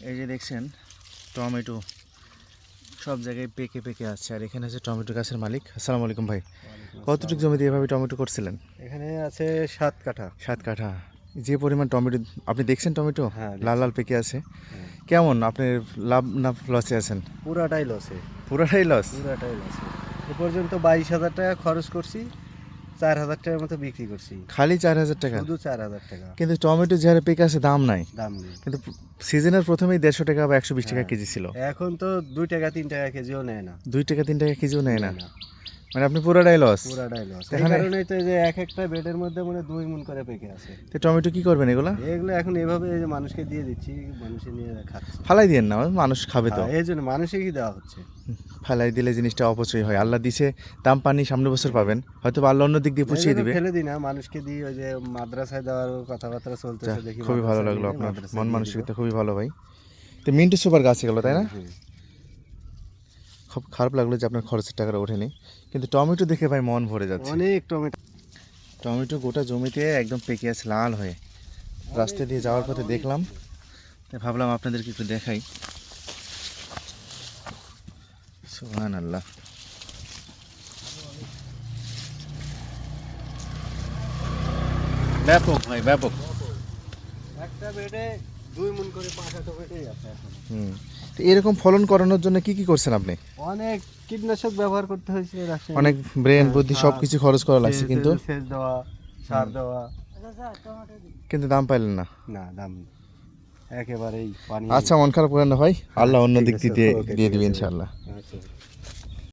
এই যে দেখছেন টমেটো সব জায়গায় পেকে পেকে আছে, আর এখানে আছে টমেটো গাছের মালিক। আসসালামু আলাইকুম ভাই, কতটুকু জমিতে এভাবে টমেটো করছিলেন? এখানে আছে 7 কাঠা। 7 কাঠা। যে পরিমাণ টমেটো আপনি দেখছেন, টমেটো হ্যাঁ, লাল লাল পেকে আছে। হ্যাঁ। কেমন, আপনি লাভ না লসে আছেন? পুরাটাই লসে, পুরাটাই লস। পুরাটাই লসে। এ পর্যন্ত 22,000 টাকা খরচ করছি, 4,000 টাকার মতো বিক্রি করছি। খালি 4,000 টাকা? শুধু 4,000 টাকা। কিন্তু টমেটো যে হারে পেকে আছে দাম নাই। দাম নেই। কিন্তু সিজনের প্রথমেই 150 টাকা বা 120 টাকা হ্যাঁ। কেজি ছিল। এখন তো 2 টাকা 3 টাকা কেজিও নেয় না। 2 টাকা 3 টাকা কেজিও নেয় না। নেয় না। মানে আপনি পুরাটাই লস। পুরাটাই লস। এই এখানে কারণেই তো এই যে এক একটা বেডের মধ্যে মানে 2 মণ করে পেকে আছে। তো টমেটো কি করবেন এগুলা? এগুলো এখন এভাবে এই যে মানুষকে দিয়ে দিচ্ছি, মানুষে নিয়ে খাচ্ছে। ফালাই দিয়েন না, মানুষ খাবে তো। হ্যাঁ, এই জন্য মানুষকে দেওয়া হচ্ছে। ফালাই দিলে জিনিসটা অপচয় হয়। আল্লাহ দিছে দাম পানি, সামনে বছর পাবেন, হয়তো বা আল্লাহ অন্য দিক দিয়ে পুষিয়ে দিবে। ফেলে দিই না, মানুষকে দিই। ওই যে মাদ্রাসায় দেওয়ার কথাবার্তা চলতেছে, দেখি। খুবই ভালো মাদ্রাসায় লাগলো, নিয়ে আপনার মাদ্রাসায় মন দিয়ে মানসিকতা দিব। খুবই ভালো ভাই। তো মিন্টু সুপার গাছ এগুলো, তাই না? হুম। খুব খারাপ লাগলো যে আপনার খরচের টাকাটা ওঠেনি, কিন্তু টমেটো দেখে ভাই মন ভরে যাচ্ছে। অনেক টমেটো। টমেটো গোটা জমিতে একদম পেকে আছে লাল হয়ে। রাস্তা দিয়ে যাওয়ার পথে দেখলাম, তাই ভাবলাম আপনাদেরকে একটু দেখাই। সুবহানাল্লাহ। ব্যাপক ভাই, ব্যাপক। একটা বেডে 2 মণ করে পাকা টমেটোই আছে এখন। তো এরকম ফলন করানোর জন্য কি কি করছেন আপনি? অনেক কীটনাশক ব্যবহার করতে হয়েছে, রাসায়নিক। অনেক ব্রেন বুদ্ধি সার, সব কিছু খরচ করা লাগছে, কিন্তু সেচ দেওয়া, সার দেওয়া। কিন্তু দাম পাইলেন না। না, দাম একেবারেই পানি। আচ্ছা, মন খারাপ করেন না ভাই, আল্লাহ অন্য ঠিক দিক আছে, দিয়ে ওকে, দিয়ে ঠিক দিবে আছে। ইনশাআল্লাহ। আচ্ছা।